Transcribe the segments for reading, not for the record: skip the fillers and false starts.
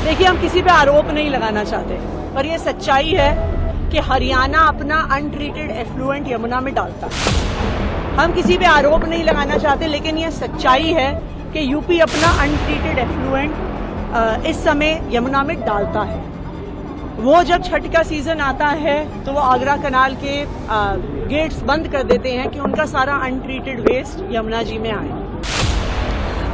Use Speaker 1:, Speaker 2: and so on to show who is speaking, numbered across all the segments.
Speaker 1: देखिए, हम किसी पे आरोप नहीं लगाना चाहते, पर यह सच्चाई है कि हरियाणा अपना अनट्रीटेड एफ्लुएंट यमुना में डालता है। हम किसी पे आरोप नहीं लगाना चाहते, लेकिन यह सच्चाई है कि यूपी अपना अनट्रीटेड एफ्लुएंट इस समय यमुना में डालता है। वो जब छठ का सीजन आता है तो वो आगरा कनाल के गेट्स बंद कर देते हैं कि उनका सारा अनट्रीटेड वेस्ट यमुना जी में आए।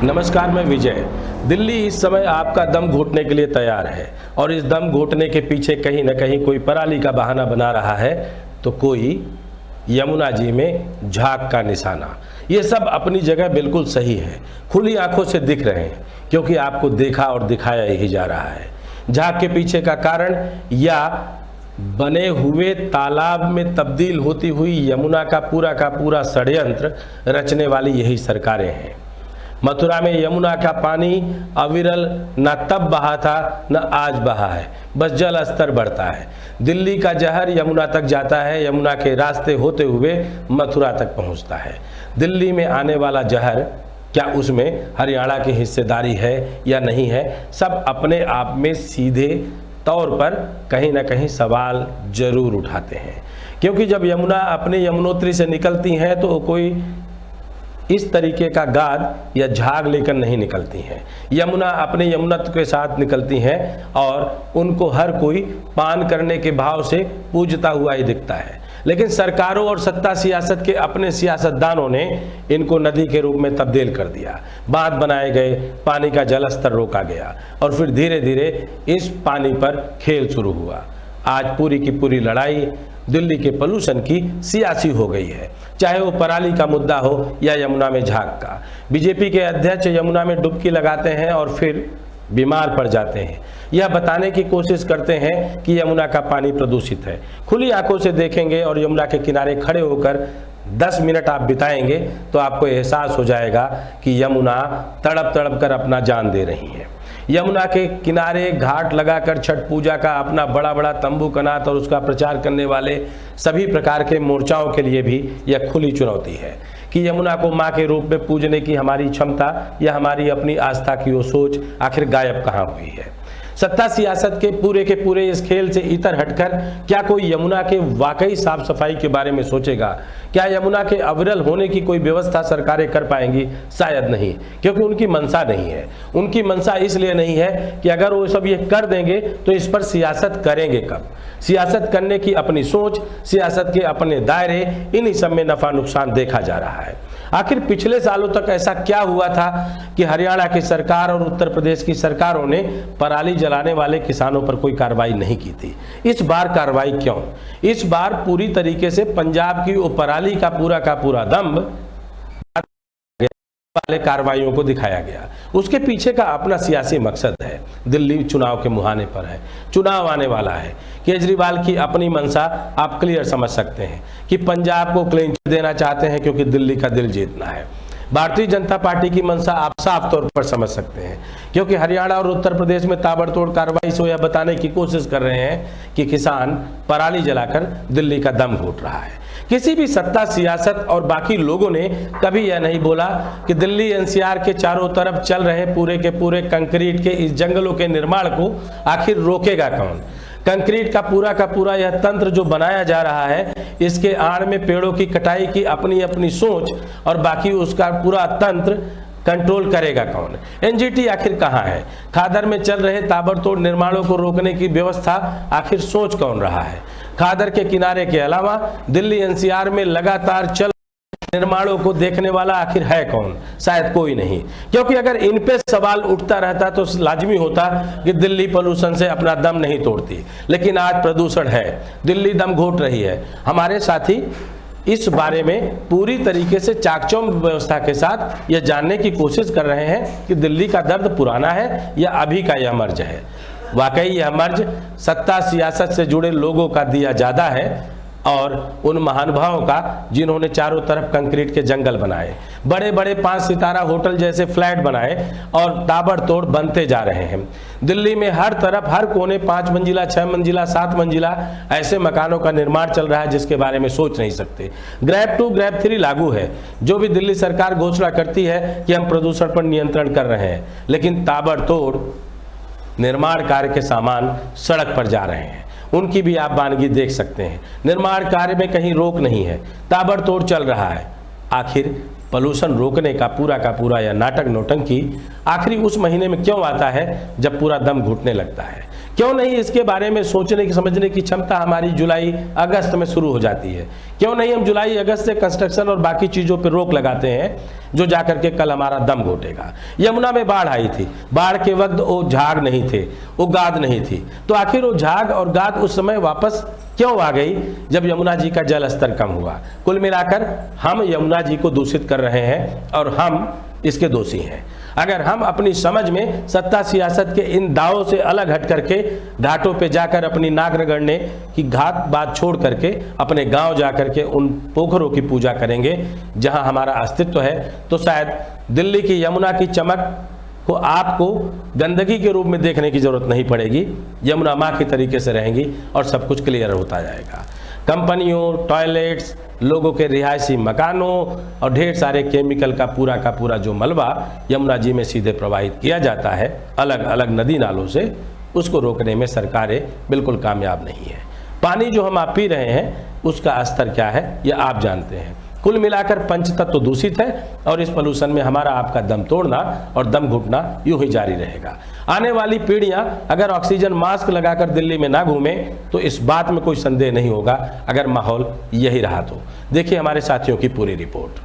Speaker 2: नमस्कार, मैं विजय। दिल्ली इस समय आपका दम घोटने के लिए तैयार है और इस दम घोटने के पीछे कहीं न कहीं कोई पराली का बहाना बना रहा है तो कोई यमुना जी में झाग का निशाना। ये सब अपनी जगह बिल्कुल सही है, खुली आंखों से दिख रहे हैं क्योंकि आपको देखा और दिखाया ही जा रहा है। झाग के पीछे का कारण या बने हुए तालाब में तब्दील होती हुई यमुना का पूरा षड्यंत्र रचने वाली यही सरकारें हैं। मथुरा में यमुना का पानी अविरल न तब बहा था न आज बहा है, बस जल स्तर बढ़ता है। दिल्ली का जहर यमुना तक जाता है, यमुना के रास्ते होते हुए मथुरा तक पहुंचता है। दिल्ली में आने वाला जहर, क्या उसमें हरियाणा की हिस्सेदारी है या नहीं है, सब अपने आप में सीधे तौर पर कहीं ना कहीं सवाल जरूर उठाते हैं। क्योंकि जब यमुना अपने यमुनोत्री से निकलती हैं तो कोई इस तरीके का गाद या झाग लेकर नहीं निकलती हैं। यमुना अपने यमुनत्व के साथ निकलती हैं और उनको हर कोई पान करने के भाव से पूजता हुआ ही दिखता है। लेकिन सरकारों और सत्ता सियासत के अपने सियासतदानों ने इनको नदी के रूप में तब्दील कर दिया। बांध बनाए गए, पानी का जल स्तर रोका गया और फिर धीरे धीरे इस पानी पर खेल शुरू हुआ। आज पूरी की पूरी लड़ाई दिल्ली के पॉल्यूशन की सियासी हो गई है, चाहे वो पराली का मुद्दा हो या यमुना में झाग का। बीजेपी के अध्यक्ष यमुना में डुबकी लगाते हैं और फिर बीमार पड़ जाते हैं। यह बताने की कोशिश करते हैं कि यमुना का पानी प्रदूषित है। खुली आंखों से देखेंगे और यमुना के किनारे खड़े होकर 10 मिनट आप बिताएंगे तो आपको एहसास हो जाएगा कि यमुना तड़प तड़प कर अपना जान दे रही है। यमुना के किनारे घाट लगाकर छठ पूजा का अपना बड़ा तंबू कनात और उसका प्रचार करने वाले सभी प्रकार के मोर्चाओं के लिए भी यह खुली चुनौती है कि यमुना को मां के रूप में पूजने की हमारी क्षमता या हमारी अपनी आस्था की वो सोच आखिर गायब कहाँ हुई है। सत्ता सियासत के पूरे इस खेल से इतर हटकर क्या कोई यमुना के वाकई साफ सफाई के बारे में सोचेगा? क्या यमुना के अविरल होने की कोई व्यवस्था सरकारें कर पाएंगी? शायद नहीं, क्योंकि उनकी मंशा नहीं है। उनकी मंशा इसलिए नहीं है कि अगर वो सब ये कर देंगे तो इस पर सियासत करेंगे कब? सियासत करने की अपनी सोच, सियासत के अपने दायरे, इन्हीं सब में नफा नुकसान देखा जा रहा है। आखिर पिछले सालों तक ऐसा क्या हुआ था कि हरियाणा की सरकार और उत्तर प्रदेश की सरकारों ने पराली जलाने वाले किसानों पर कोई कार्रवाई नहीं की थी? इस बार कार्रवाई क्यों? इस बार पूरी तरीके से पंजाब की वो पराली का पूरा दम्भ वाले कार्रवाइयों को दिखाया गया। उसके पीछे का अपना सियासी मकसद है। दिल्ली चुनाव के मुहाने पर है, चुनाव आने वाला है। केजरीवाल की अपनी मंशा आप क्लियर समझ सकते हैं कि पंजाब को क्लीन चिट देना चाहते हैं क्योंकि दिल्ली का दिल जीतना है। भारतीय जनता पार्टी की मंशा आप साफ तौर पर समझ सकते हैं क्योंकि हरियाणा और उत्तर प्रदेश में ताबड़तोड़ कार्रवाई से यह बताने की कोशिश कर रहे हैं कि किसान पराली जलाकर दिल्ली का दम घोट रहा है। किसी भी सत्ता सियासत और बाकी लोगों ने कभी यह नहीं बोला कि दिल्ली एनसीआर के चारों तरफ चल रहे पूरे के पूरे कंक्रीट के इस जंगलों के निर्माण को आखिर रोकेगा कौन? कंक्रीट का पूरा यह तंत्र जो बनाया जा रहा है, इसके आड़ में पेड़ों की कटाई की अपनी सोच और बाकी उसका पूरा तंत्र कंट्रोल करेगा कौन? एनजीटी आखिर कहाँ है? खादर में चल रहे ताबड़तोड़ निर्माणों को रोकने की व्यवस्था आखिर सोच कौन रहा है? खादर के किनारे के अलावा दिल्ली एनसीआर में लगातार चल निर्माणों को देखने वाला आखिर है कौन? शायद कोई नहीं, क्योंकि अगर इन पे सवाल उठता रहता तो लाजमी होता कि दिल्ली पोल्यूशन से अपना दम नहीं तोड़ती। लेकिन आज प्रदूषण है, दिल्ली दम घोट रही है। हमारे साथी इस बारे में पूरी तरीके से चाकचौंध व्यवस्था के साथ यह जानने की कोशिश कर रहे हैं कि दिल्ली का दर्द पुराना है या अभी का यह मर्ज है। वाकई यह मर्ज सत्ता सियासत से जुड़े लोगों का दिया ज्यादा है और उन महानुभावों का जिन्होंने चारों तरफ कंक्रीट के जंगल बनाए, बड़े 5 सितारा होटल जैसे फ्लैट बनाए और ताबड़तोड़ बनते जा रहे हैं। दिल्ली में हर तरफ हर कोने 5 मंजिला, 6 मंजिला, 7 मंजिला ऐसे मकानों का निर्माण चल रहा है जिसके बारे में सोच नहीं सकते। ग्रैब 2 ग्रैब 3 लागू है। जो भी दिल्ली सरकार घोषणा करती है कि हम प्रदूषण पर नियंत्रण कर रहे हैं, लेकिन ताबड़तोड़ निर्माण कार्य के सामान सड़क पर जा रहे हैं, उनकी भी आप वानगी देख सकते हैं। निर्माण कार्य में कहीं रोक नहीं है, ताबड़तोड़ चल रहा है। आखिर पॉल्यूशन रोकने का पूरा यह नाटक नौटंकी आखिरी उस महीने में क्यों आता है जब पूरा दम घुटने लगता है? क्यों नहीं इसके बारे में सोचने की समझने की क्षमता हमारी जुलाई अगस्त में शुरू हो जाती है? क्यों नहीं हम जुलाई अगस्त से कंस्ट्रक्शन और बाकी चीज़ों पर रोक लगाते हैं जो जाकर के कल हमारा दम घोटेगा? यमुना में बाढ़ आई थी, बाढ़ के वक्त वो झाग नहीं थे, वो गाद नहीं थी, तो आखिर वो झाग और गाद उस समय वापस क्यों आ गई जब यमुना जी का जल स्तर कम हुआ? कुल मिलाकर हम यमुना जी को दूषित कर रहे हैं और हम इसके दोषी हैं। अगर हम अपनी समझ में सत्ता सियासत के इन दावों से अलग हट करके घाटों पे जाकर अपनी नाक रगड़ने की घात बात छोड़ करके अपने गांव जा करके उन पोखरों की पूजा करेंगे जहां हमारा अस्तित्व है, तो शायद दिल्ली की यमुना की चमक को आपको गंदगी के रूप में देखने की जरूरत नहीं पड़ेगी। यमुना माँ की तरीके से रहेंगी और सब कुछ क्लियर होता जाएगा। कंपनियों, टॉयलेट्स, लोगों के रिहायशी मकानों और ढेर सारे केमिकल का पूरा जो मलबा यमुना जी में सीधे प्रवाहित किया जाता है अलग अलग नदी नालों से, उसको रोकने में सरकारें बिल्कुल कामयाब नहीं है। पानी जो हम आप पी रहे हैं उसका स्तर क्या है यह आप जानते हैं। कुल मिलाकर पंचतत्व दूषित है और इस पोल्यूशन में हमारा आपका दम तोड़ना और दम घुटना यूं ही जारी रहेगा। आने वाली पीढ़ियां अगर ऑक्सीजन मास्क लगाकर दिल्ली में ना घूमें तो इस बात में कोई संदेह नहीं होगा अगर माहौल यही रहा तो। देखिए हमारे साथियों की पूरी रिपोर्ट।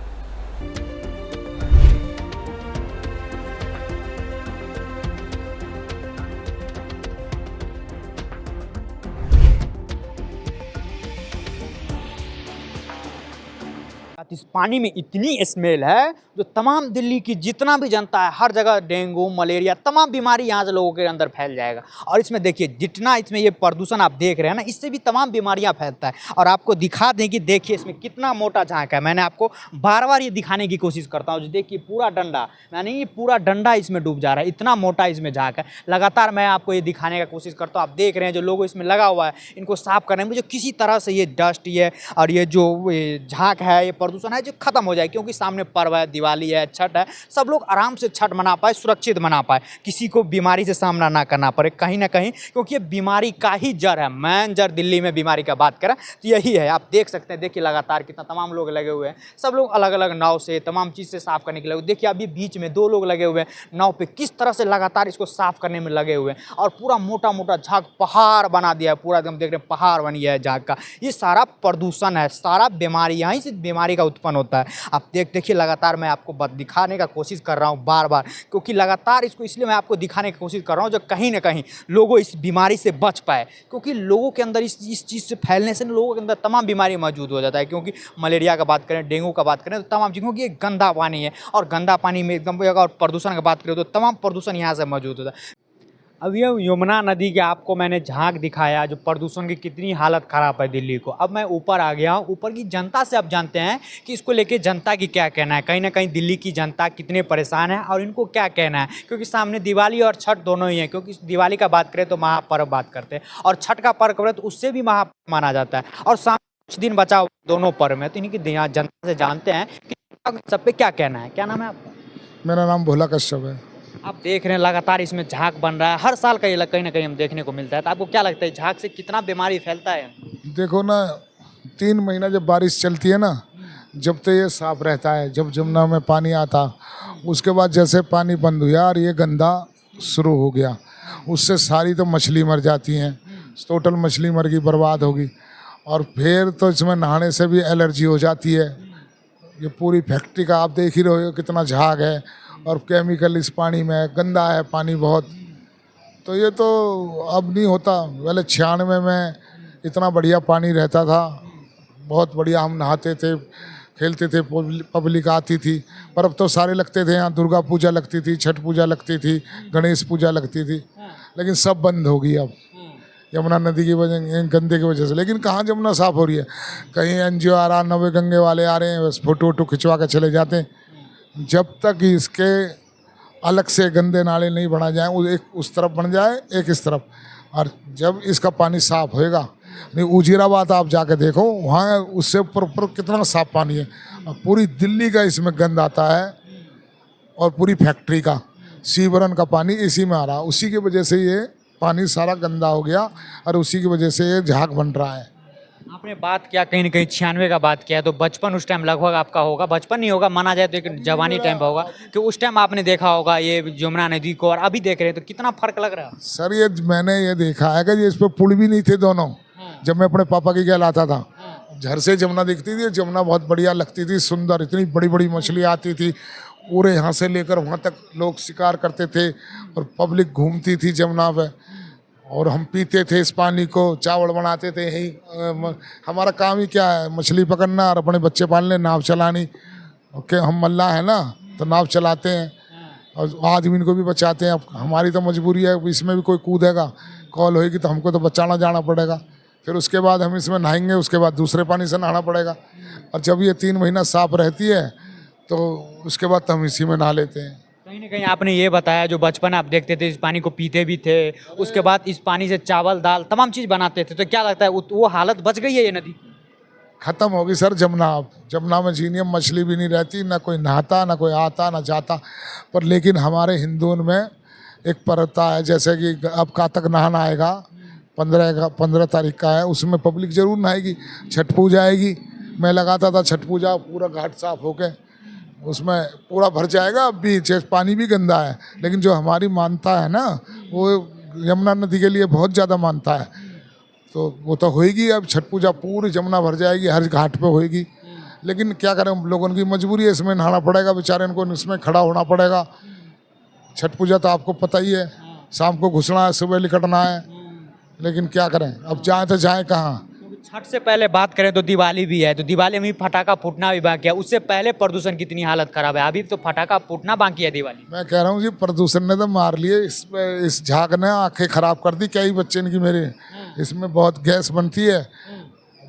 Speaker 3: इस पानी में इतनी स्मेल है जो तमाम दिल्ली की जितना भी जनता है हर जगह डेंगू, मलेरिया, तमाम बीमारी यहाँ से लोगों के अंदर फैल जाएगा। और इसमें देखिए जितना इसमें ये प्रदूषण आप देख रहे हैं ना, इससे भी तमाम बीमारियाँ फैलता है। और आपको दिखा दें कि देखिए इसमें कितना मोटा झांक है। मैंने आपको बार बार ये दिखाने की कोशिश करता हूँ। देखिए पूरा डंडा, यानी ये पूरा डंडा इसमें डूब जा रहा है, इतना मोटा इसमें झांक है। लगातार मैं आपको ये दिखाने का कोशिश करता हूँ। आप देख रहे हैं जो लोगों इसमें लगा हुआ है इनको साफ करने में जो किसी तरह से ये डस्ट ये और ये जो झांक है, ये प्रदूषण है जो खत्म हो जाए, क्योंकि सामने पर्व है, दिवाली है, छठ है, सब लोग आराम से छठ मना पाए, सुरक्षित मना पाए, किसी को बीमारी से सामना ना करना पड़े कहीं ना कहीं, क्योंकि ये बीमारी का ही जड़ है। मेन जड़ दिल्ली में बीमारी का बात करें तो यही है। आप देख सकते हैं, देखिए लगातार कितना तमाम लोग लगे हुए हैं, सब लोग अलग अलग नाव से तमाम चीज़ से साफ करने के लिए। देखिए अभी बीच में 2 लोग लगे हुए हैं नाव पे, किस तरह से लगातार इसको साफ करने में लगे हुए हैं और पूरा मोटा मोटा झाग पहाड़ बना दिया है, पूरा एकदम देख रहे हैं पहाड़ बन गया है झाग का। ये सारा प्रदूषण है, सारा बीमारी यहीं से बीमारी का उत्पन्न होता है। आप देखिए लगातार मैं आपको दिखाने का कोशिश कर रहा हूँ बार बार, क्योंकि लगातार इसको इसलिए मैं आपको दिखाने की कोशिश कर रहा हूँ जो कहीं ना कहीं लोगों इस बीमारी से बच पाए, क्योंकि लोगों के अंदर इस चीज़ से फैलने से लोगों के अंदर तमाम बीमारी मौजूद हो जाता है। क्योंकि मलेरिया का बात करें, डेंगू का बात करें तो तमाम चीज़ों की गंदा पानी है और गंदा पानी में एकदम, और प्रदूषण की बात करें तो तमाम प्रदूषण यहाँ से मौजूद होता है। अब ये यमुना नदी के आपको मैंने झांक दिखाया जो प्रदूषण की कितनी हालत ख़राब है दिल्ली को। अब मैं ऊपर आ गया हूँ, ऊपर की जनता से आप जानते हैं कि इसको लेके जनता की क्या कहना है। कहीं ना कहीं दिल्ली की जनता कितने परेशान है और इनको क्या कहना है, क्योंकि सामने दिवाली और छठ दोनों ही हैं। क्योंकि दिवाली का बात करें तो महापर्व बात करते हैं और छठ का पर्व करें तो उससे भी महापर्व माना जाता है और सामने कुछ दिन बचा हुआ दोनों पर्व में। तो इनकी जनता से जानते हैं कि सब पे क्या कहना है। क्या नाम है आपका?
Speaker 4: मेरा नाम भोला कश्यप है।
Speaker 3: आप देख रहे हैं लगातार इसमें झाग बन रहा है, हर साल का ये कहीं ना कहीं हम देखने को मिलता है। तो आपको क्या लगता है झाग से कितना बीमारी फैलता है?
Speaker 4: देखो ना, 3 महीना जब बारिश चलती है ना, जब तो ये साफ रहता है, जब जमुना में पानी आता, उसके बाद जैसे पानी बंद हुआ और ये गंदा शुरू हो गया, उससे सारी तो मछली मर जाती हैं, टोटल मछली मर गई, बर्बाद होगी। और फिर तो इसमें नहाने से भी एलर्जी हो जाती है। ये पूरी फैक्ट्री का आप देख ही रहे हो कितना झाग है और केमिकल इस पानी में, गंदा है पानी बहुत। तो ये तो अब नहीं होता। पहले 96 में इतना बढ़िया पानी रहता था, बहुत बढ़िया, हम नहाते थे, खेलते थे, पब्लिक आती थी। पर अब तो सारे लगते थे, यहाँ दुर्गा पूजा लगती थी, छठ पूजा लगती थी, गणेश पूजा लगती थी, लेकिन सब बंद हो गई अब यमुना नदी की वजह, गंदे की वजह से। लेकिन कहाँ यमुना साफ़ हो रही है? कहीं NGO आ रहा, नवे गंगे वाले आ रहे हैं, बस फ़ोटो वोटो खिंचवा के चले जाते हैं। जब तक इसके अलग से गंदे नाले नहीं बना जाए, वो एक उस तरफ बन जाए, एक इस तरफ, और जब इसका पानी साफ़ होएगा, नहीं उजीराबाद आप जाके देखो, वहाँ उससे ऊपर कितना साफ़ पानी है। और पूरी दिल्ली का इसमें गंद आता है और पूरी फैक्ट्री का सीवरन का पानी इसी में आ रहा, उसी की वजह से ये पानी सारा गंदा हो गया और उसी की वजह से ये झाग बन रहा है।
Speaker 3: आपने बात किया कहीं ना कहीं 96 का बात किया, तो बचपन उस टाइम लगभग आपका होगा, बचपन नहीं होगा माना जाए तो एक जवानी टाइम होगा, कि उस टाइम आपने देखा होगा ये यमुना नदी को और अभी देख रहे हैं तो कितना फर्क लग रहा है?
Speaker 4: सर ये मैंने ये देखा है कि इस पर पुल भी नहीं थे दोनों। जब मैं अपने पापा की गैल आता था, झर से जमुना दिखती थी, जमुना बहुत बढ़िया लगती थी, सुंदर, इतनी बड़ी बड़ी मछली आती थी, पूरे यहाँ से लेकर वहाँ तक लोग शिकार करते थे और पब्लिक घूमती थी जमुना पे, और हम पीते थे इस पानी को, चावल बनाते थे यही। हमारा काम ही क्या है, मछली पकड़ना और अपने बच्चे पालने, नाव चलानी। ओके, हम मल्लाह है ना, तो नाव चलाते हैं और आदमी को भी बचाते हैं। अब हमारी तो मजबूरी है, इसमें भी कोई कूदेगा, कॉल होएगी तो हमको तो बचाना जाना पड़ेगा, फिर उसके बाद हम इसमें नहाएंगे, उसके बाद दूसरे पानी से नहाना पड़ेगा। और जब ये 3 महीना साफ रहती है तो उसके बाद तो हम इसी में नहा लेते हैं।
Speaker 3: कहीं ना कहीं आपने ये बताया जो बचपन आप देखते थे, इस पानी को पीते भी थे, उसके बाद इस पानी से चावल दाल तमाम चीज़ बनाते थे, तो क्या लगता है वो हालत बच गई है ये नदी की?
Speaker 4: ख़त्म होगी सर जमुना। अब जमुना में झीनियम मछली भी नहीं रहती, ना कोई नहाता, ना कोई आता, ना जाता। पर लेकिन हमारे हिंदुओं में एक परंपरा है, जैसे कि अब कातक नहाना आएगा, 15 तारीख का है, उसमें पब्लिक जरूर नहाएगी। छठ पूजा आएगी, मैं लगाता था छठ पूजा, पूरा घाट साफ होके उसमें पूरा भर जाएगा। अब भी पानी भी गंदा है, लेकिन जो हमारी मानता है ना, वो यमुना नदी के लिए बहुत ज़्यादा मानता है, तो वो तो होएगी। अब छठ पूजा पूरी जमुना भर जाएगी, हर घाट पे होएगी। लेकिन क्या करें, हम लोगों की मजबूरी है, इसमें नहाना पड़ेगा, बेचारे इनको इसमें खड़ा होना पड़ेगा। छठ पूजा तो आपको पता ही है, शाम को घुसना है, सुबह लिकटना है, लेकिन क्या करें, अब जाए तो जाए कहाँ।
Speaker 3: छठ से पहले बात करें तो दिवाली भी है, तो दिवाली में फटाखा फूटना भी बाकी है, उससे पहले प्रदूषण कितनी हालत खराब है, अभी तो फटाखा फूटना बाकी है दिवाली।
Speaker 4: मैं कह रहा हूँ जी, प्रदूषण ने तो मार लिए, इस झाग ने आंखें खराब कर दी कई बच्चे की मेरे। इसमें बहुत गैस बनती है,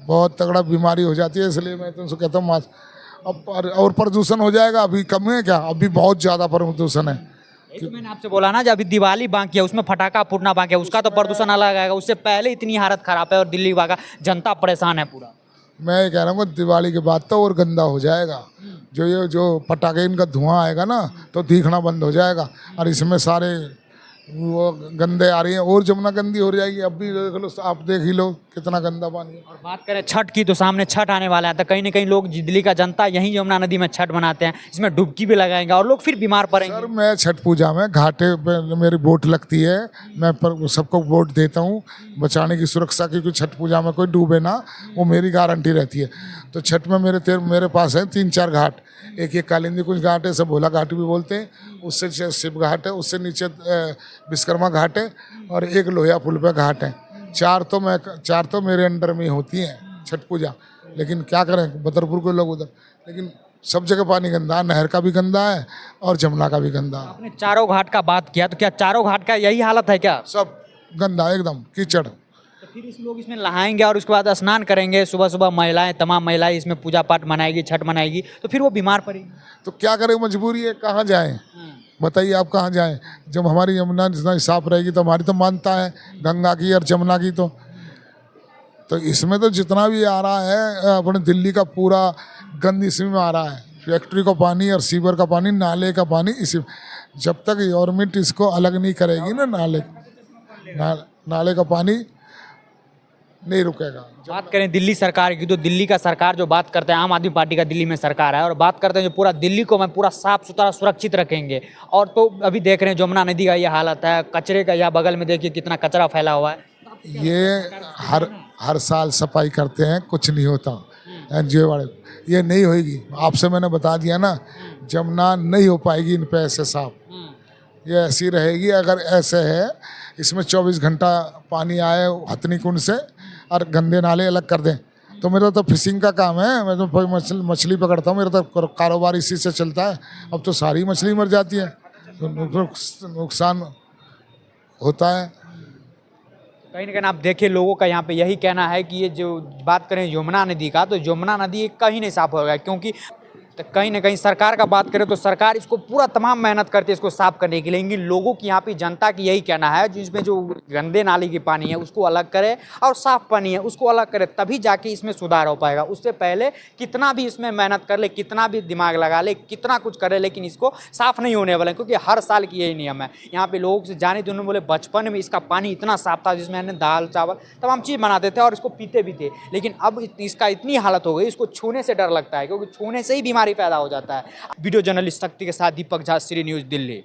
Speaker 4: बहुत तगड़ा बीमारी हो जाती है, इसलिए मैं तुमसे कहता हूँ अब और प्रदूषण हो जाएगा। अभी कम है क्या, अभी बहुत ज़्यादा प्रदूषण है।
Speaker 3: तो मैंने आपसे बोला ना, जब अभी दिवाली बाकी है, उसमें फटाखा फूटना बाकी है, उसका तो प्रदूषण अलग आएगा, उससे पहले इतनी हालत खराब है और दिल्ली का जनता परेशान है पूरा।
Speaker 4: मैं ये कह रहा हूँ दिवाली के बाद तो और गंदा हो जाएगा। जो पटाखे इनका धुआं आएगा ना, तो दिखना बंद हो जाएगा, और इसमें सारे वो गंदे आ रही हैं, और जमुना गंदी हो जाएगी। अब भी देख लो, आप देख ही लो कितना गंदा पानी है।
Speaker 3: और बात करें छठ की, तो सामने छठ आने वाला है, तो कहीं ना कहीं लोग दिल्ली का जनता यहीं यमुना नदी में छठ मनाते हैं, इसमें डुबकी भी लगाएंगे और लोग फिर बीमार पड़ेंगे।
Speaker 4: सर मैं छठ पूजा में घाटे पे मेरी बोट लगती है, मैं सबको वोट देता हूँ बचाने की, सुरक्षा की, क्योंकि छठ पूजा में कोई डूबे ना, वो मेरी गारंटी रहती है। तो छठ में मेरे पास है 3-4 घाट, एक ये कालिंदी कुछ घाट है, सब भोला घाट भी बोलते हैं, उससे शिव घाट है, उससे नीचे विश्वकर्मा घाट है, और एक लोहिया पुल पे घाट है। 4 तो मेरे अंडर में होती हैं छठ पूजा। लेकिन क्या करें, बदरपुर के लोग उधर, लेकिन सब जगह पानी गंदा है, नहर का भी गंदा है और जमुना का भी गंदा है।
Speaker 3: आपने चारों घाट का बात किया, तो क्या चारों घाट का यही हालत है क्या?
Speaker 4: सब गंदा, एकदम कीचड़।
Speaker 3: तो फिर इस लोग इसमें नहाएंगे और उसके बाद स्नान करेंगे, सुबह सुबह महिलाएं, तमाम महिलाएं इसमें पूजा पाठ मनाएगी, छठ मनाएगी, तो फिर वो बीमार पड़ेगी।
Speaker 4: तो क्या करें, मजबूरी है, कहाँ जाएं, बताइए आप कहाँ जाएं। जब हमारी यमुना जितना साफ रहेगी, तो हमारी तो मानता है गंगा की और जमुना की, तो इसमें तो जितना भी आ रहा है अपने दिल्ली का पूरा गंद इसमें आ रहा है। फैक्ट्री का पानी और सीवर का पानी, नाले का पानी, इसी जब तक गवर्नमेंट इसको अलग नहीं करेगी ना, नाले का पानी नहीं रुकेगा।
Speaker 3: बात करें दिल्ली सरकार की, तो दिल्ली का सरकार जो बात करते हैं, आम आदमी पार्टी का दिल्ली में सरकार है, और बात करते हैं जो पूरा दिल्ली को मैं पूरा साफ सुथरा सुरक्षित रखेंगे, और तो अभी देख रहे हैं जमुना नदी का ये हालत है, कचरे का, यहाँ बगल में देखिए कितना कचरा फैला हुआ है।
Speaker 4: ये हर साल सफाई करते हैं, कुछ नहीं होता। एनजीओ वाले, ये नहीं होगी, आपसे मैंने बता दिया ना, जमुना नहीं हो पाएगी इन पे ऐसे साफ, ये ऐसी रहेगी। अगर ऐसे है, इसमें 24 घंटा पानी आए हथनी कुंड से और गंदे नाले अलग कर दें, तो मेरा तो फिशिंग का काम है, मैं तो मछली पकड़ता हूँ, मेरा तो कारोबार इसी से चलता है। अब तो सारी मछली मर जाती है, तो नुकसान होता है।
Speaker 3: कहीं ना कहीं आप देखिए, लोगों का यहाँ पे यही कहना है कि ये जो बात करें यमुना नदी का, तो यमुना नदी कहीं नहीं साफ होगा, क्योंकि तो कहीं ना कहीं सरकार का बात करें तो सरकार इसको पूरा तमाम मेहनत करती है इसको साफ करने के लिए, लेकिन लोगों की यहाँ पे जनता की यही कहना है जिसमें जो गंदे नाली की पानी है उसको अलग करे और साफ पानी है उसको अलग करे, तभी जाके इसमें सुधार हो पाएगा। उससे पहले कितना भी इसमें मेहनत कर ले, कितना भी दिमाग लगा ले, कितना कुछ करे, लेकिन इसको साफ नहीं होने वाला है, क्योंकि हर साल की यही नियम है। यहाँ पे लोगों से जाने तो उन्होंने बोले बचपन में इसका पानी इतना साफ था जिसमें हमने दाल चावल तमाम चीज़ बनाते थे और इसको पीते भी थे, लेकिन अब इसका इतनी हालत हो गई इसको छूने से डर लगता है, क्योंकि छूने से ही बीमारी पैदा हो जाता है। वीडियो जर्नलिस्ट शक्ति के साथ दीपक झा, श्री न्यूज़ दिल्ली।